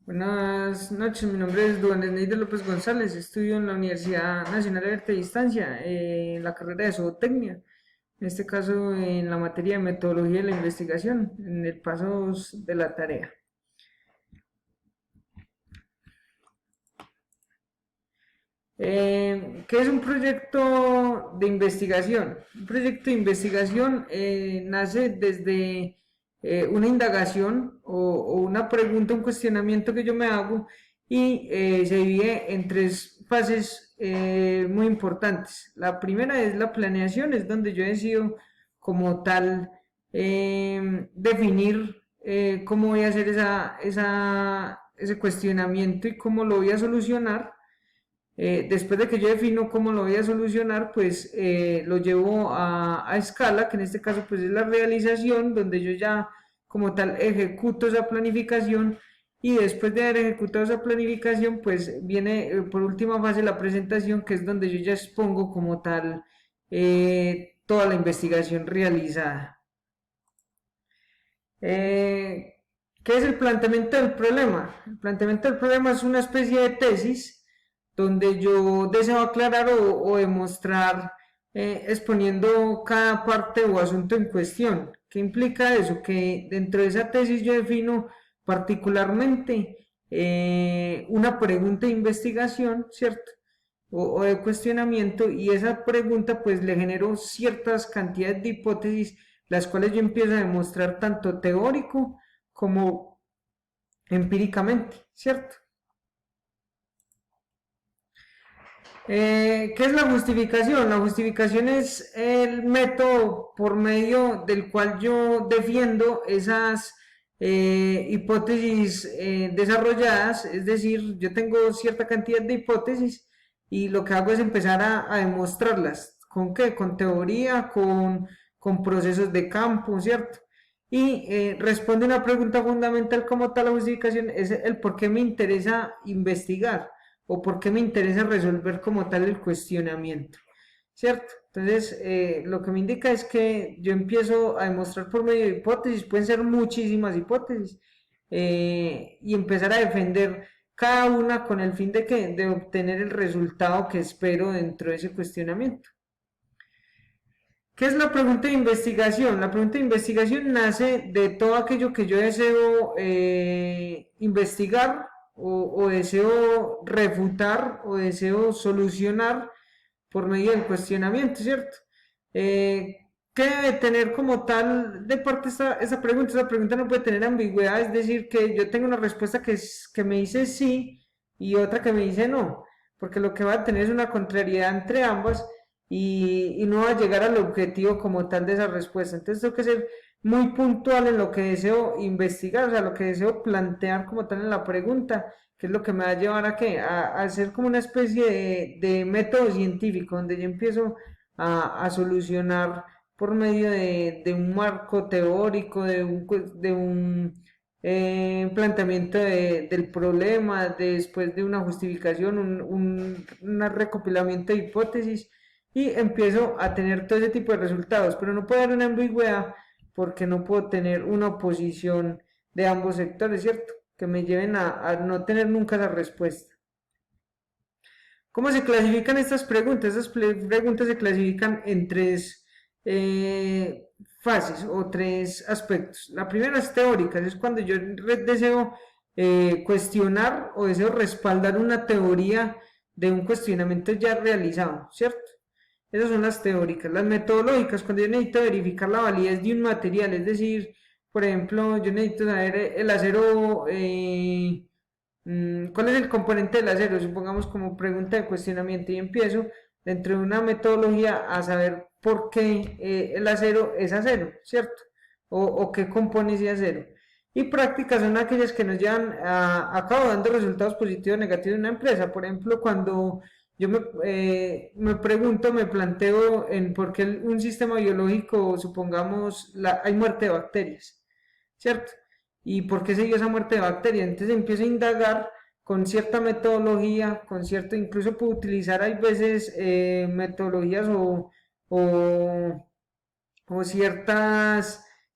Buenas noches, mi nombre es Duan Neider López González, estudio en la Universidad Nacional de Arte y Distancia, en la carrera de zootecnia, en este caso en la materia de metodología de la investigación, en el paso de la tarea. ¿Qué es un proyecto de investigación? Un proyecto de investigación nace desde una indagación o una pregunta, un cuestionamiento que yo me hago y se divide en tres fases muy importantes. La primera es la planeación, es donde yo decido como tal definir cómo voy a hacer ese cuestionamiento y cómo lo voy a solucionar. Después de que yo defino cómo lo voy a solucionar, pues lo llevo a escala, que en este caso pues es la realización, donde yo ya como tal ejecuto esa planificación y después de haber ejecutado esa planificación, pues viene por última fase la presentación, que es donde yo ya expongo como tal toda la investigación realizada. ¿Qué es el planteamiento del problema? El planteamiento del problema es una especie de tesis donde yo deseo aclarar o demostrar exponiendo cada parte o asunto en cuestión. ¿Qué implica eso? Que dentro de esa tesis yo defino particularmente una pregunta de investigación, ¿cierto? O de cuestionamiento, y esa pregunta pues le genero ciertas cantidades de hipótesis, las cuales yo empiezo a demostrar tanto teórico como empíricamente, ¿cierto? ¿Qué es la justificación? La justificación es el método por medio del cual yo defiendo esas hipótesis desarrolladas, es decir, yo tengo cierta cantidad de hipótesis y lo que hago es empezar a demostrarlas. ¿Con qué? Con teoría, con procesos de campo, ¿cierto? Y responde una pregunta fundamental como tal. La justificación es el por qué me interesa investigar o por qué me interesa resolver como tal el cuestionamiento, ¿cierto? Entonces, lo que me indica es que yo empiezo a demostrar por medio de hipótesis, pueden ser muchísimas hipótesis, y empezar a defender cada una con el fin de que de obtener el resultado que espero dentro de ese cuestionamiento. ¿Qué es la pregunta de investigación? La pregunta de investigación nace de todo aquello que yo deseo investigar o deseo refutar o deseo solucionar por medio del cuestionamiento, ¿cierto? Eh, ¿Qué debe tener como tal de parte esa pregunta? Esa pregunta no puede tener ambigüedad, es decir, que yo tengo una respuesta que me dice sí y otra que me dice no, porque lo que va a tener es una contrariedad entre ambas y no va a llegar al objetivo como tal de esa respuesta. Entonces tengo que ser muy puntual en lo que deseo investigar, o sea, lo que deseo plantear como tal en la pregunta, que es lo que me va a llevar a qué, a hacer como una especie de método científico, donde yo empiezo a solucionar por medio de un marco teórico, de un planteamiento del problema, después de una justificación, un recopilamiento de hipótesis, y empiezo a tener todo ese tipo de resultados, pero no puede haber una ambigüedad porque no puedo tener una oposición de ambos sectores, ¿cierto? Que me lleven a no tener nunca esa respuesta. ¿Cómo se clasifican estas preguntas? Estas preguntas se clasifican en tres fases o tres aspectos. La primera es teórica, es cuando yo deseo cuestionar o deseo respaldar una teoría de un cuestionamiento ya realizado, ¿cierto? Esas son las teóricas. Las metodológicas, cuando yo necesito verificar la validez de un material, es decir, por ejemplo, yo necesito saber el acero, cuál es el componente del acero, supongamos como pregunta de cuestionamiento, y empiezo dentro de una metodología a saber por qué el acero es acero, ¿cierto? O qué compone ese acero. Y prácticas son aquellas que nos llevan a cabo dando resultados positivos o negativos en una empresa. Por ejemplo, cuando yo me pregunto, me planteo en por qué un sistema biológico, supongamos, hay muerte de bacterias, ¿cierto? ¿Y por qué se dio esa muerte de bacterias? Entonces empiezo a indagar con cierta metodología, con cierto, incluso puedo utilizar, hay veces, metodologías o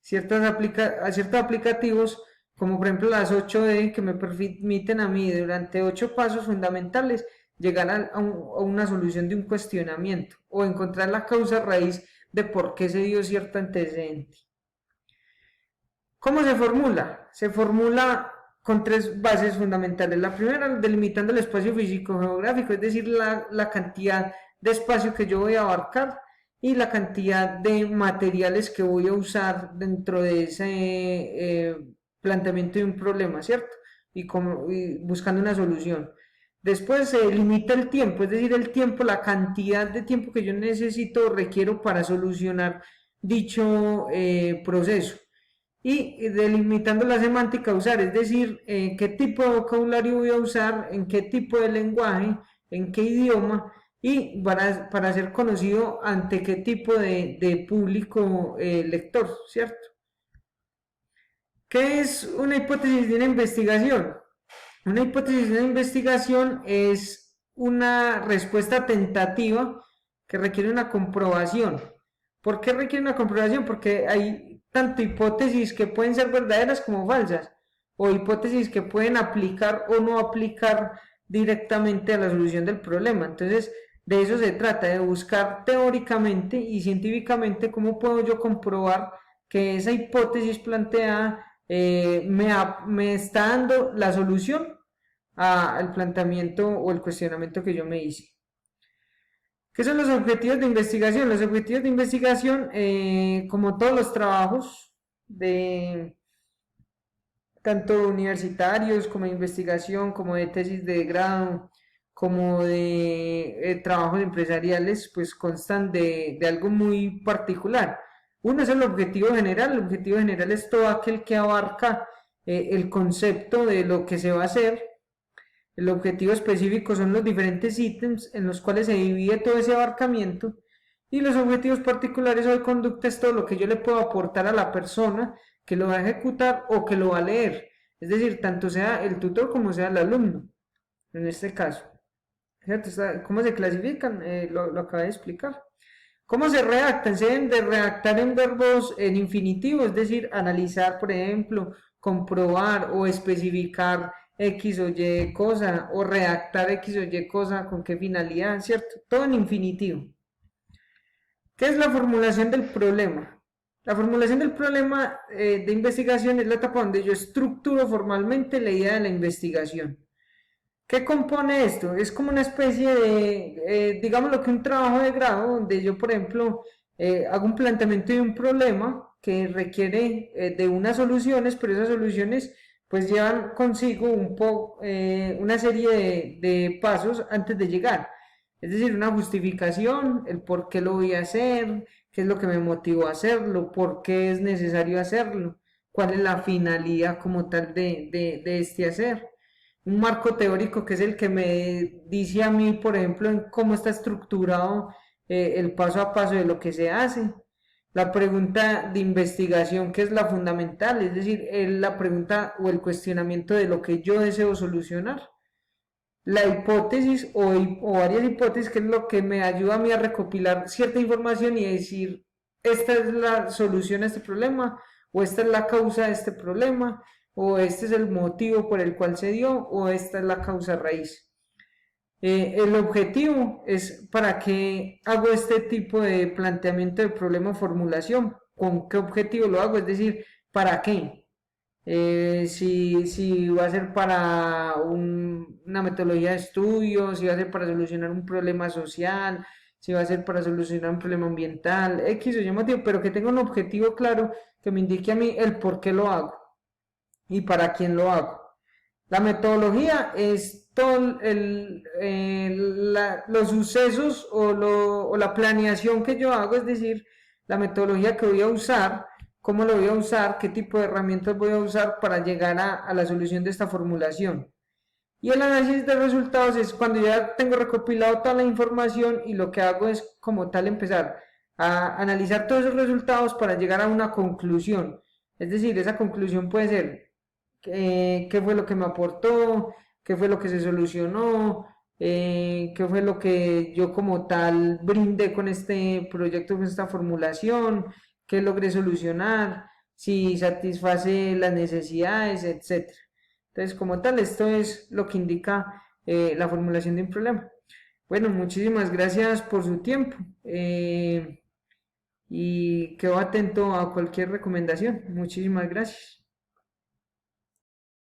ciertos aplicativos como por ejemplo las 8D, que me permiten a mí durante 8 pasos fundamentales llegar a una solución de un cuestionamiento o encontrar la causa raíz de por qué se dio cierto antecedente. ¿Cómo se formula? Se formula con tres bases fundamentales. La primera, delimitando el espacio físico-geográfico, es decir, la cantidad de espacio que yo voy a abarcar y la cantidad de materiales que voy a usar dentro de ese planteamiento de un problema, ¿cierto? Y buscando una solución. Después se limita el tiempo, es decir, el tiempo, la cantidad de tiempo que yo necesito o requiero para solucionar dicho proceso. Y delimitando la semántica a usar, es decir, qué tipo de vocabulario voy a usar, en qué tipo de lenguaje, en qué idioma y para ser conocido ante qué tipo de público lector, ¿cierto? ¿Qué es una hipótesis de una investigación? Una hipótesis de una investigación es una respuesta tentativa que requiere una comprobación. ¿Por qué requiere una comprobación? Porque hay tanto hipótesis que pueden ser verdaderas como falsas, o hipótesis que pueden aplicar o no aplicar directamente a la solución del problema. Entonces, de eso se trata, de buscar teóricamente y científicamente cómo puedo yo comprobar que esa hipótesis planteada me está dando la solución al planteamiento o el cuestionamiento que yo me hice. ¿Qué son los objetivos de investigación? Los objetivos de investigación, como todos los trabajos de tanto universitarios como de investigación, como de tesis de grado, como de trabajos empresariales, pues constan de algo muy particular. Uno es el objetivo general es todo aquel que abarca el concepto de lo que se va a hacer. El objetivo específico son los diferentes ítems en los cuales se divide todo ese abarcamiento y los objetivos particulares o de conducta es todo lo que yo le puedo aportar a la persona que lo va a ejecutar o que lo va a leer. Es decir, tanto sea el tutor como sea el alumno, en este caso. ¿Cómo se clasifican? Lo acabé de explicar. ¿Cómo se redactan? Se deben de redactar en verbos en infinitivo, es decir, analizar, por ejemplo, comprobar o especificar X o Y cosa, o redactar X o Y cosa, con qué finalidad, ¿cierto? Todo en infinitivo. ¿Qué es la formulación del problema? La formulación del problema de investigación es la etapa donde yo estructuro formalmente la idea de la investigación. ¿Qué compone esto? Es como una especie de, digamos lo que un trabajo de grado, donde yo, por ejemplo, hago un planteamiento de un problema que requiere de unas soluciones, pero esas soluciones pues llevan consigo una serie de pasos antes de llegar. Es decir, una justificación, el por qué lo voy a hacer, qué es lo que me motivó a hacerlo, por qué es necesario hacerlo, cuál es la finalidad como tal de este hacer. Un marco teórico que es el que me dice a mí, por ejemplo, en cómo está estructurado el paso a paso de lo que se hace. La pregunta de investigación, que es la fundamental, es decir, la pregunta o el cuestionamiento de lo que yo deseo solucionar. La hipótesis o varias hipótesis, que es lo que me ayuda a mí a recopilar cierta información y decir, esta es la solución a este problema, o esta es la causa de este problema, o este es el motivo por el cual se dio, o esta es la causa raíz. El objetivo es para qué hago este tipo de planteamiento de problema o formulación, con qué objetivo lo hago, es decir, para qué. Si va a ser para una metodología de estudio, si va a ser para solucionar un problema social, si va a ser para solucionar un problema ambiental, X o Y motivo, pero que tenga un objetivo claro que me indique a mí el por qué lo hago y para quién lo hago. La metodología es todo los sucesos o la planeación que yo hago, es decir, la metodología que voy a usar, cómo lo voy a usar, qué tipo de herramientas voy a usar para llegar a la solución de esta formulación. Y el análisis de resultados es cuando ya tengo recopilado toda la información y lo que hago es como tal empezar a analizar todos esos resultados para llegar a una conclusión. Es decir, esa conclusión puede ser qué fue lo que me aportó, qué fue lo que se solucionó, qué fue lo que yo como tal brindé con este proyecto, con esta formulación, qué logré solucionar, si satisface las necesidades, etcétera. Entonces, como tal, esto es lo que indica la formulación de un problema. Bueno, muchísimas gracias por su tiempo y quedo atento a cualquier recomendación. Muchísimas gracias.